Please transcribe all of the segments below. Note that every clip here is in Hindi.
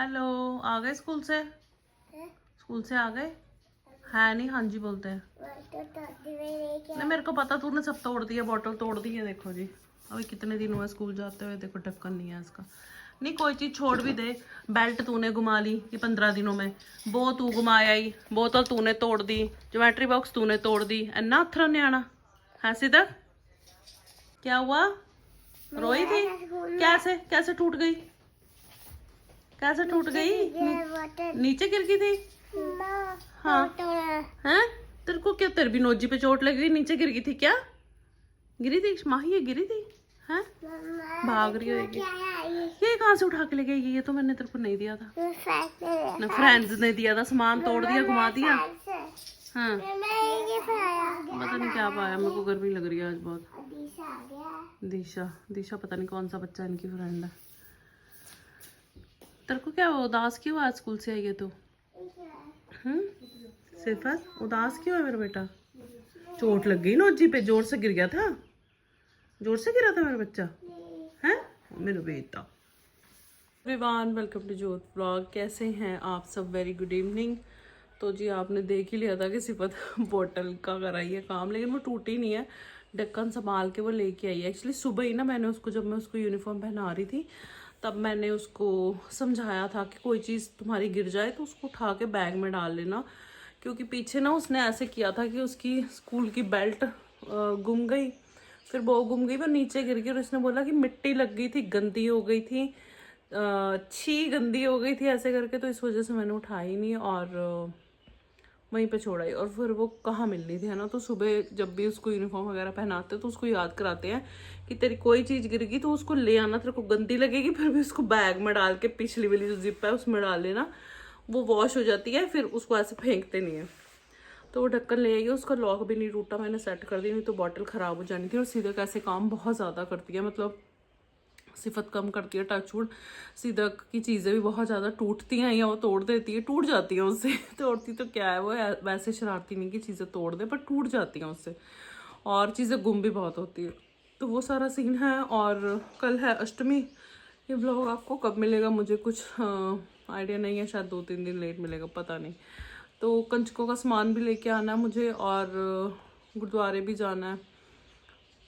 हेलो, आ गए स्कूल से? स्कूल से आ गए? है नहीं, हाँ जी बोलते हैं। नहीं मेरे को पता, तूने सब तोड़ दिया, बॉटल तोड़ दी है। देखो जी, अभी कितने दिन हुए स्कूल जाते हुए। देखो ढक्कन नहीं है इसका। नहीं कोई चीज छोड़ भी दे। बेल्ट तूने घुमा ली ये 15 दिनों में, वो तू घुमाया ही, बोतल तूने तोड़ दी, ज्योमेट्री बॉक्स तूने तोड़ दी। अन्ना अथरा न्याणा है सीधा। क्या हुआ? रोई थी? कैसे कैसे टूट गई? कैसे टूट गई? नीचे गिर गई थी? हाँ हैं? तेरे को क्या, तेरे भी नोजी पे चोट लग गई? नीचे गिर गई थी क्या? गिरी थी माही? ये गिरी थी? हैं? भाग रही होगी। ये कहाँ से उठा के ले गई? ये तो मैंने तेरे को नहीं दिया था ना, फ्रेंड्स ने दिया था। सामान तोड़ दिया, घुमा दिया। हाँ पता नहीं क्या पाया, मेरे को गर्मी लग रही है आज बहुत। दिशा दिशा पता नहीं कौन सा बच्चा इनकी फ्रेंड है। तेरे को क्या उदास क्यों आज स्कूल से आई है तू? सिफत उदास क्यों है मेरा बेटा? चोट लग गई नोजी पे, जोर से गिर गया था? जोर से गिरा था मेरा बच्चा? है मेरा बेटा। एवरीवन वेलकम टू जोत व्लॉग। कैसे हैं आप सब? Very good evening. तो जी आपने देख ही लिया था कि सिफत बोतल का कराई है काम, लेकिन वो टूटी नहीं है। ढक्कन संभाल के वो लेके आई है। एक्चुअली सुबह ही ना मैंने उसको, जब मैं उसको यूनिफॉर्म पहना रही थी, तब मैंने उसको समझाया था कि कोई चीज़ तुम्हारी गिर जाए तो उसको उठा के बैग में डाल लेना। क्योंकि पीछे ना उसने ऐसे किया था कि उसकी स्कूल की बेल्ट गुम गई, फिर वो गुम गई, वो नीचे गिर गई और उसने बोला कि मिट्टी लग गई थी, गंदी हो गई थी, छी गंदी हो गई थी ऐसे करके। तो इस वजह से मैंने उठाई नहीं और वहीं पे छोड़ाई। और फिर वो कहाँ मिल रही थी, है ना। तो सुबह जब भी उसको यूनिफॉर्म वगैरह पहनाते तो उसको याद कराते हैं कि तेरी कोई चीज़ गिर गई तो उसको ले आना, तेरे को गंदी लगेगी फिर भी उसको बैग में डाल के, पिछली वाली जो जिप है उसमें डाल लेना, वो वॉश हो जाती है, फिर उसको ऐसे फेंकते नहीं है। तो वो ढक्कन ले आई, उसका लॉक भी नहीं टूटा, मैंने सेट कर दी, नहीं तो बॉटल ख़राब हो जानी थी। और सीधा कैसे काम बहुत ज़्यादा करती है, मतलब सिफत कम करती है। टचवुड सीधा की चीज़ें भी बहुत ज़्यादा टूटती हैं या वो तोड़ देती है, टूट जाती हैं उससे। तोड़ती तो क्या है वो, वैसे शरारती नहीं कि चीज़ें तोड़ दे, पर टूट जाती हैं उससे, और चीज़ें गुम भी बहुत होती है। तो वो सारा सीन है। और कल है अष्टमी। ये ब्लॉग आपको कब मिलेगा मुझे कुछ आइडिया नहीं है, शायद 2-3 दिन लेट मिलेगा, पता नहीं। तो कंचकों का सामान भी लेके आना है मुझे, और गुरुद्वारे भी जाना है,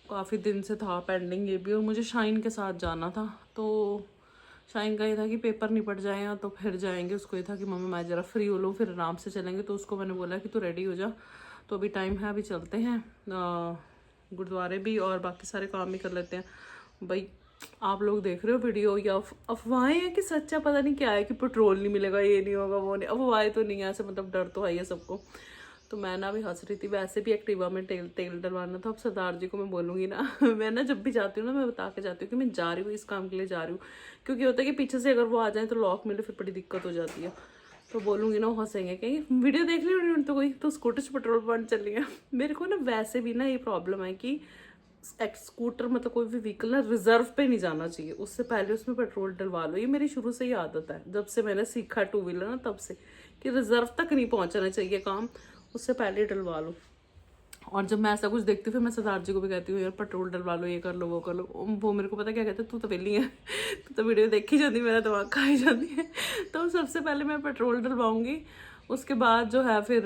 काफ़ी दिन से था पेंडिंग ये भी। और मुझे शाइन के साथ जाना था, तो शाइन का ये था कि पेपर निपट जाए तो फिर जाएंगे। उसको ये था कि मम्मी मैं ज़रा फ्री हो लूँ फिर आराम से चलेंगे। तो उसको मैंने बोला कि तू रेडी हो जा, तो अभी टाइम है, अभी चलते हैं गुरुद्वारे भी और बाकी सारे काम भी कर लेते हैं। भाई आप लोग देख रहे हो वीडियो, या अफवाहें हैं कि सच्चा पता नहीं क्या है कि पेट्रोल नहीं मिलेगा, ये नहीं होगा, वो नहीं। अफवाहें तो नहीं है, ऐसे मतलब डर तो है सबको। तो मैं ना अभी हंस रही थी, वैसे भी एक्टिवा में तेल डलवाना था। अब सरदार जी को मैं बोलूँगी ना मैं ना जब भी जाती हूँ ना, मैं बता के जाती हूँ कि मैं जा रही हूँ, इस काम के लिए जा रही हूँ। क्योंकि होता है कि पीछे से अगर वो आ जाए तो लॉक मिले, फिर बड़ी दिक्कत हो जाती है। तो बोलूँगी ना, वो हंसेंगे कहीं वीडियो देख ली उन्होंने तो, कोई तो स्कूटर से पेट्रोल पंप चल रही है। मेरे को ना वैसे भी ना ये प्रॉब्लम है कि स्कूटर मतलब कोई भी व्हीकल ना रिजर्व पे नहीं जाना चाहिए, उससे पहले उसमें पेट्रोल डलवा लो। ये मेरी शुरू से ही आदत है, जब से मैंने सीखा टू व्हीलर ना तब से, कि रिजर्व तक नहीं पहुंचना चाहिए काम, उससे पहले डलवा लो। और जब मैं ऐसा कुछ देखती हूँ फिर मैं सरदार जी को भी कहती हूँ यार पेट्रोल डलवा लो, ये कर लो वो कर लो। वो मेरे को पता क्या कहते हैं, तू तो वेली है, तू तो वीडियो देखी जाती, मेरा दिमाग खाई जाती है। तो सबसे पहले मैं पेट्रोल डलवाऊंगी, उसके बाद जो है फिर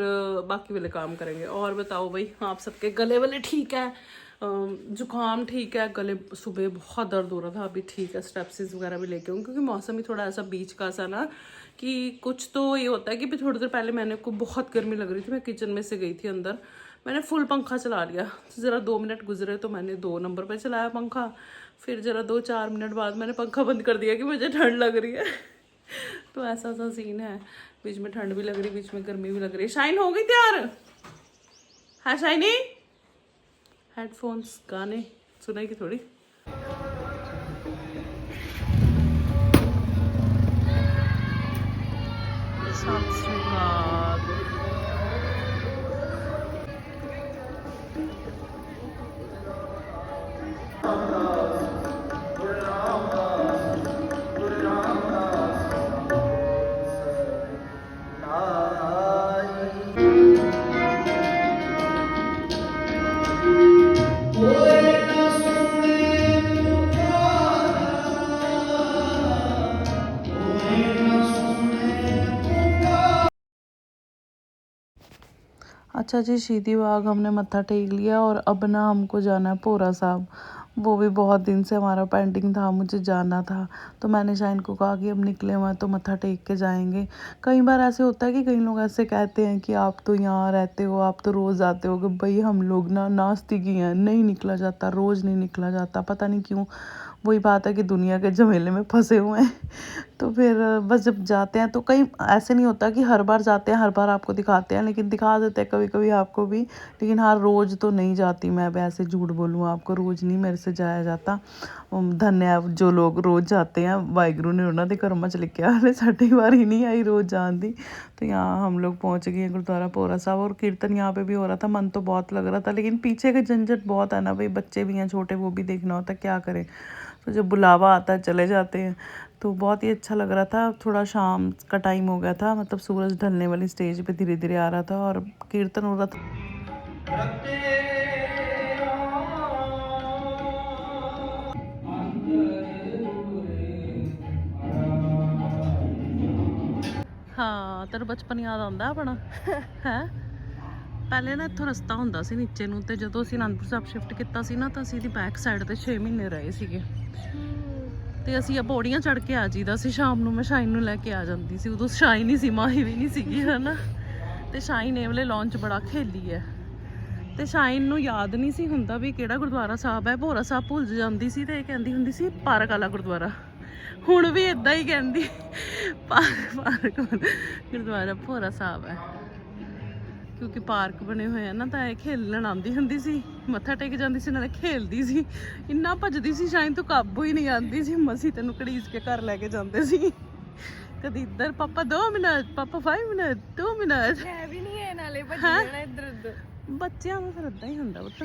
बाकी वाले काम करेंगे। और बताओ भाई, आप सबके गले वाले ठीक है? जुकाम ठीक है, गले सुबह बहुत दर्द हो रहा था, अभी ठीक है। स्ट्रेप्सिस वगैरह भी लेके आऊँ, क्योंकि मौसम ही थोड़ा ऐसा बीच का सा ना, कि कुछ तो ये होता है कि थोड़ी देर पहले मैंने को बहुत गर्मी लग रही थी, मैं किचन में से गई थी अंदर, मैंने फुल पंखा चला लिया। तो ज़रा 2 मिनट गुजरे तो मैंने 2 नंबर पे चलाया पंखा, फिर ज़रा 2-4 मिनट बाद मैंने पंखा बंद कर दिया कि मुझे ठंड लग रही है। तो ऐसा सा सीन है, बीच में ठंड भी लग रही, बीच में गर्मी भी लग रही है। शाइन हो गई तैयार है? शाइनी हेडफोन्स गाने सुनेगी थोड़ी। सत श्री अकाल। अच्छा जी, शीदी बाग हमने मत्था टेक लिया और अब ना हमको जाना है भोरा साहब। वो भी बहुत दिन से हमारा पेंडिंग था, मुझे जाना था। तो मैंने शाइन को कहा कि अब निकले हुए हैं तो मत्था टेक के जाएंगे। कई बार ऐसे होता है कि कई लोग ऐसे कहते हैं कि आप तो यहाँ रहते हो, आप तो रोज़ आते हो। कि भाई हम लोग ना नास्तिक ही हैं, नहीं निकला जाता, रोज़ नहीं निकला जाता, पता नहीं क्यों। वही बात है कि दुनिया के झमेले में फंसे हुए हैं। तो फिर बस जब जाते हैं तो कहीं ऐसे नहीं होता कि हर बार जाते हैं हर बार आपको दिखाते हैं, लेकिन दिखा देते हैं कभी कभी आपको भी। लेकिन हाँ, रोज़ तो नहीं जाती मैं, अब ऐसे झूठ बोलूँ आपको, रोज़ नहीं मेरे से जाया जाता। धन्य है जो लोग रोज़ जाते हैं, वाहिगुरू ने उन्होंने दे कर्म च लिखा हाले साढ़ी बारी नहीं आई रोज़ जान दी। तो यहाँ हम लोग पहुँच गए गुरुद्वारा भोरा साहब, और कीर्तन यहाँ पे भी हो रहा था। मन तो बहुत लग रहा था, लेकिन पीछे का झंझट बहुत है ना भाई, बच्चे भी हैं छोटे, वो भी देखना होता है, क्या करें। तो जब बुलावा आता है चले जाते हैं। तो बहुत ही अच्छा लग रहा था। थोड़ा शाम का टाइम हो गया था, मतलब सूरज ढलने वाली स्टेज पे धीरे धीरे आ रहा था और कीर्तन हो रहा था। हाँ, तेरा बचपन याद आਉਂਦਾ अपना है। ਪਹਿਲੇ ਨਾ ਇੱਥੋਂ ਰਸਤਾ ਹੁੰਦਾ ਸੀ ਨੀਚੇ ਨੂੰ, ਤੇ ਜਦੋਂ ਅਸੀਂ ਅਨੰਦਪੁਰ ਸਾਹਿਬ ਸ਼ਿਫਟ ਕੀਤਾ ਸੀ ਨਾ, ਤਾਂ ਅਸੀਂ ਦੀ ਬੈਕ ਸਾਈਡ ਤੇ 6 ਮਹੀਨੇ ਰਹੇ ਸੀਗੇ। ਤੇ ਅਸੀਂ ਆ ਪੌੜੀਆਂ ਚੜ੍ਹ ਕੇ ਆ ਜੀਦਾ ਸੀ ਸ਼ਾਮ ਨੂੰ। ਮੈਂ ਸ਼ਾਈਨ ਨੂੰ ਲੈ ਕੇ ਆ ਜਾਂਦੀ ਸੀ, ਉਦੋਂ ਸ਼ਾਈਨ ਹੀ ਸੀ, ਮਾਹੀ ਵੀ ਨਹੀਂ ਸੀਗੀ ਹਨਾ। ਤੇ ਸ਼ਾਈਨ ਇਹ ਵਾਲੇ ਲੌਂਚ ਬੜਾ ਖੇਲੀ ਹੈ, ਤੇ ਸ਼ਾਈਨ ਨੂੰ ਯਾਦ ਨਹੀਂ ਸੀ ਹੁੰਦਾ ਵੀ ਕਿਹੜਾ ਗੁਰਦੁਆਰਾ ਸਾਹਿਬ ਹੈ। ਭੋਰਾ ਸਾਹਿਬ ਭੁੱਲ ਜਾਂਦੀ ਸੀ ਤੇ ਇਹ ਕਹਿੰਦੀ ਹੁੰਦੀ ਸੀ ਪਾਰਕ ਵਾਲਾ ਗੁਰਦੁਆਰਾ। ਹੁਣ ਵੀ ਇਦਾਂ ਹੀ ਕਹਿੰਦੀ, ਪਾਰਕ ਗੁਰਦੁਆਰਾ ਭੋਰਾ ਸਾਹਿਬ ਹੈ, ਕਿਉਂਕਿ ਪਾਰਕ ਬਣੇ ਹੋਏ ਆ ਨਾ, ਤਾਂ ਇਹ ਖੇਲਣ ਆਉਂਦੀ ਹੁੰਦੀ ਸੀ, ਮੱਥਾ ਟੇਕ ਜਾਂਦੀ ਸੀ, ਨਾਲੇ ਖੇਲਦੀ ਸੀ। ਇੰਨਾ ਭੱਜਦੀ ਸੀ ਸ਼ਾਇਦ ਤੂੰ ਕਾਬੂ ਹੀ ਨਹੀਂ ਆਉਂਦੀ ਸੀ, ਮਸੀ ਤੈਨੂੰ ਘੜੀਸ ਕੇ ਘਰ ਲੈ ਕੇ ਜਾਂਦੇ ਸੀ। ਕਦੀ ਇੱਧਰ ਪਾਪਾ 2 ਮਿੰਟ, ਪਾਪਾ 5 ਮਿੰਟ, 2 ਮਿੰਟ ਹੈ ਵੀ ਨਹੀਂ ਹੈ, ਨਾਲੇ ਭੱਜ ਜਾਣਾ ਇੱਧਰ ਉੱਧਰ। ਬੱਚਿਆਂ ਨੂੰ ਫਿਰ ਇਦਾਂ ਹੀ ਹੁੰਦਾ ਪੁੱਤ।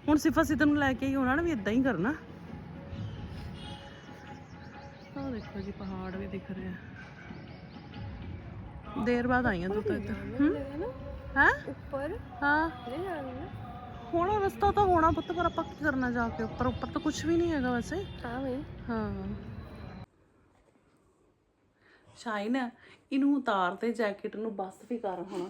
ਹੁਣ ਸਿਫਾ ਸੀ ਤੈਨੂੰ ਲੈ ਕੇ ਆਈ, ਉਹਨਾਂ ਨੇ ਵੀ ਇਦਾਂ ਹੀ ਕਰਨਾ। ਆਹ ਦੇਖੋ ਜੀ, ਪਹਾੜ ਵੀ ਦਿਖ ਰਿਹਾ। ਦੇਰ ਬਾਅਦ ਆਈਆਂ ਤੂੰ ਤਾਂ ਇੱਧਰ ਹੈ ਉੱਪਰ। ਹਾਂ, ਨਹੀਂ ਜਾਣਾ ਹੋਣਾ ਰਸਤਾ ਤਾਂ ਹੋਣਾ ਪੁੱਤ, ਪਰ ਆਪਾਂ ਕੀ ਕਰਨਾ ਜਾ ਕੇ ਉੱਪਰ? ਉੱਪਰ ਤਾਂ ਕੁਝ ਵੀ ਨਹੀਂ ਹੈਗਾ ਵੈਸੇ। ਹਾਂ ਬਈ, ਹਾਂ। ਸ਼ਾਇਨ ਇਹਨੂੰ ਉਤਾਰ ਤੇ ਜੈਕਟ ਨੂੰ, ਬਸ ਵੀ ਕਰ ਹੁਣ।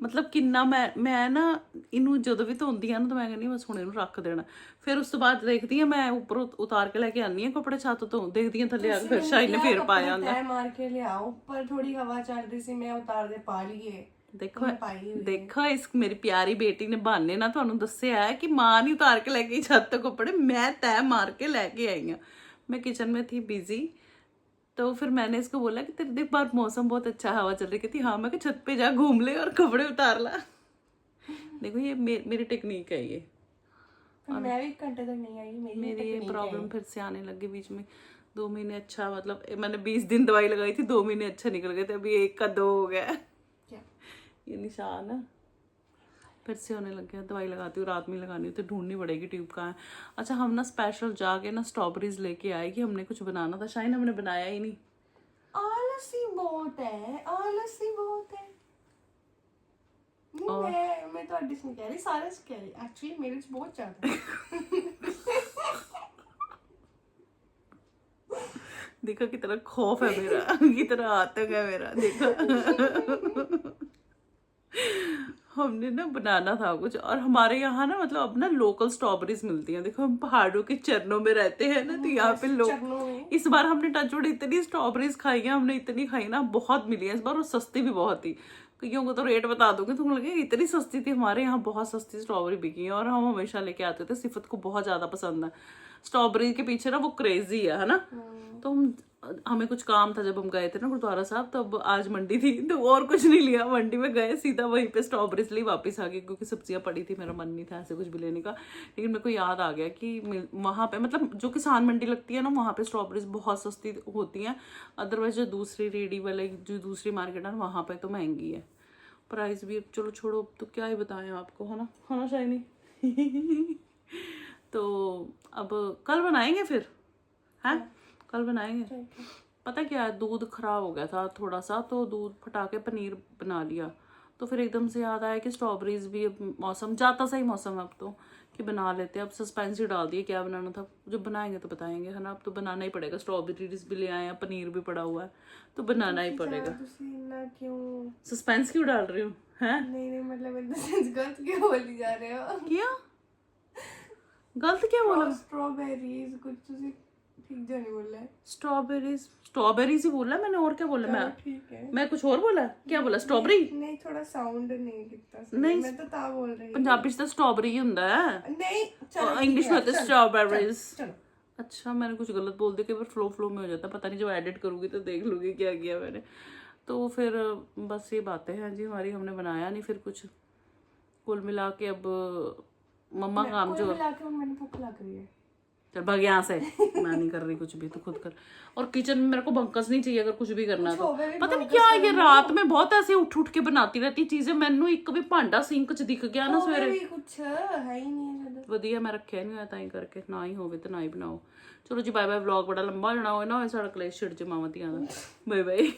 ਮਤਲਬ ਕਿੰਨਾ ਮੈਂ ਨਾ ਇਹਨੂੰ ਜਦੋਂ ਵੀ ਧੋਂਦੀ ਆ ਨਾ, ਤਾਂ ਮੈਂ ਕਹਿੰਦੀ ਬਸ ਹੁਣ ਇਹਨੂੰ ਰੱਖ ਦੇਣਾ। ਫਿਰ ਉਸ ਤੋਂ ਬਾਅਦ ਦੇਖਦੀ ਆ ਮੈਂ ਉੱਪਰ ਉਤਾਰ ਕੇ ਲੈ ਕੇ ਆਉਂਦੀ ਆ ਕੱਪੜੇ ਛੱਤ ਤੋਂ, ਦੇਖਦੀ ਆ ਥੱਲੇ ਆ ਕੇ ਫਿਰ ਸ਼ਾਇਨ ਨੇ ਫੇਰ ਪਾਇਆ ਹੁੰਦਾ। ਤੈ ਮਾਰ ਕੇ ਲਿਆ ਉੱਪਰ, ਥੋੜੀ ਹਵਾ ਚੱਲਦੀ ਸੀ, ਮੈਂ ਉਤਾਰ ਦੇ ਪਾ ਲਈਏ। ਦੇਖੋ ਇਸ ਮੇਰੀ ਪਿਆਰੀ ਬੇਟੀ ਨੇ ਬਹਾਨੇ ਨਾ ਤੁਹਾਨੂੰ ਦੱਸਿਆ ਹੈ ਕਿ ਮਾਂ ਨਹੀਂ ਉਤਾਰ ਕੇ ਲੈ ਕੇ ਛੱਤ ਤੋਂ ਕੱਪੜੇ, मैं तय मार के लेके आई हूँ। मैं किचन में थी बिजी, तो फिर मैंने इसको बोला कि तेरे देख बार मौसम बहुत अच्छा, हवा चल रही थी। हाँ, मैं कि छत पे जा घूम ले और कपड़े उतार ला। देखो ये मेरी टेक्निक है ये। और मैं भी घंटे तक नहीं आई, मेरी ये प्रॉब्लम फिर से आने लगी बीच में। 2 महीने अच्छा, मतलब मैंने 20 दिन दवाई लगाई थी, 2 महीने अच्छा निकल गए थे, अभी 1 का 2 हो गया। ये निशान है, फिर से होने लग गया। दवाई लगाती हूँ, रात में लगानी होती है, ढूंढनी पड़ेगी ट्यूब कहाँ है। अच्छा, हम ना स्पेशल जाके ना स्ट्रॉबेरीज लेके आए कि हमने कुछ बनाना था। शायद हमने बनाया ही नहीं। आलसी बहुत है, आलसी बहुत है। नहीं, मैं तो अड्डिस नहीं कह रही, सारे से कह रही, एक्चुअली मेरे से बहुत ज्यादा। देखो कितना खौफ है मेरा, कितना आतंक है मेरा, देखो। हमने ना बनाना था कुछ, और हमारे यहाँ ना मतलब अब ना लोकल स्ट्रॉबेरीज मिलती हैं। देखो हम पहाड़ों के चरणों में रहते हैं ना, तो यहाँ पे लोग, इस बार हमने टचवुड इतनी स्ट्रॉबेरीज खाई है, हमने इतनी खाई ना, बहुत मिली है इस बार, और सस्ती भी बहुत थी। कईयों को तो रेट बता दूंगी, तुम लगे इतनी सस्ती थी। हमारे यहाँ बहुत सस्ती स्ट्रॉबेरी बिकी है, और हम हमेशा लेके आते थे। सिफत को बहुत ज्यादा पसंद है स्ट्रॉबेरी के पीछे ना, वो क्रेजी है ना। तो हमें कुछ काम था जब हम गए थे ना गुरुद्वारा साहब, तब आज मंडी थी, तो और कुछ नहीं लिया, मंडी में गए सीधा वहीं पे स्ट्रॉबेरीज ली, वापस आ गई, क्योंकि सब्जियां पड़ी थी, मेरा मन नहीं था ऐसे कुछ भी लेने का। लेकिन मेरे को याद आ गया कि वहाँ पे मतलब जो किसान मंडी लगती है ना, वहाँ पे स्ट्रॉबेरीज बहुत सस्ती होती हैं। अदरवाइज जो दूसरी रेडी वाले, जो दूसरी मार्केट है वहाँ पे तो महंगी है, प्राइस भी। चलो छोड़ो, तो क्या ही बताएं आपको, है ना शाइनी। तो अब कल बनाएंगे फिर, है कल बनाएंगे। पता क्या है, दूध खराब हो गया था थोड़ा सा, तो दूध फटा के पनीर बना लिया। तो फिर एकदम से याद आया कि स्ट्रॉबेरीज भी, अब मौसम जाता सही मौसम है अब तो, कि बना लेते हैं। अब सस्पेंस ही डाल दिए क्या बनाना था, जब बनाएंगे तो बताएंगे, है ना। अब तो बनाना ही पड़ेगा। स्ट्रॉबेरीज भी ले आए हैं, पनीर भी पड़ा हुआ है, तो बनाना ही पड़ेगा। क्यों सस्पेंस क्यों डाल रही हूँ? हैं? नहीं मतलब गलत क्यों बोली जा रहे हो? क्या गलत क्या बोला? स्ट्रॉबेरीज कुछ तुसी ठीक जो नहीं बोला है। स्ट्रॉबेरीज ही बोला मैंने, और क्या बोला मैं? ठीक है, मैं कुछ और बोला? क्या बोला? स्ट्रॉबेरी? नहीं थोड़ा साउंड नहीं कितना सही। नहीं, मैं तो ता बोल रही हूँ। पंजाबी च तो स्ट्रॉबेरी ही ਹੁੰਦਾ है, नहीं चलो इंग्लिश में तो स्ट्रॉबेरीज। चलो अच्छा, मैंने कुछ गलत बोल दिया, कई बार फ्लो में हो जाता है, पता नहीं, जब एडिट करूंगी तो देख लूंगी क्या किया मैंने। तो फिर बस ये बातें हैं जी हमारी, हमने बनाया नहीं फिर कुछ। कुल मिला के अब मम्मा काम जो मिला के मैंने भूख लग रही है। चल भाग यहाँ से, मैं नहीं कर रही कुछ भी, तो खुद कर। और किचन में मेरे को बंकस नहीं चाहिए अगर कुछ भी करना तो। पता नहीं क्या ये रात में बहुत ऐसे उठ के बनाती रहती चीजें, मैनू एक भी भांडा सिंक च दिख गया ना सवेरे, भी कुछ है ही नहीं है। ਵਧੀਆ मैं रखिया नहीं होया ताई करके, ना ही होवे तो ना ही बनाओ। चलो जी बाय बाय। व्लॉग बड़ा लंबा हो जाना, होए ना होए साड़ा कलेश छिड़ ज मावां धियां दा। Bye bye.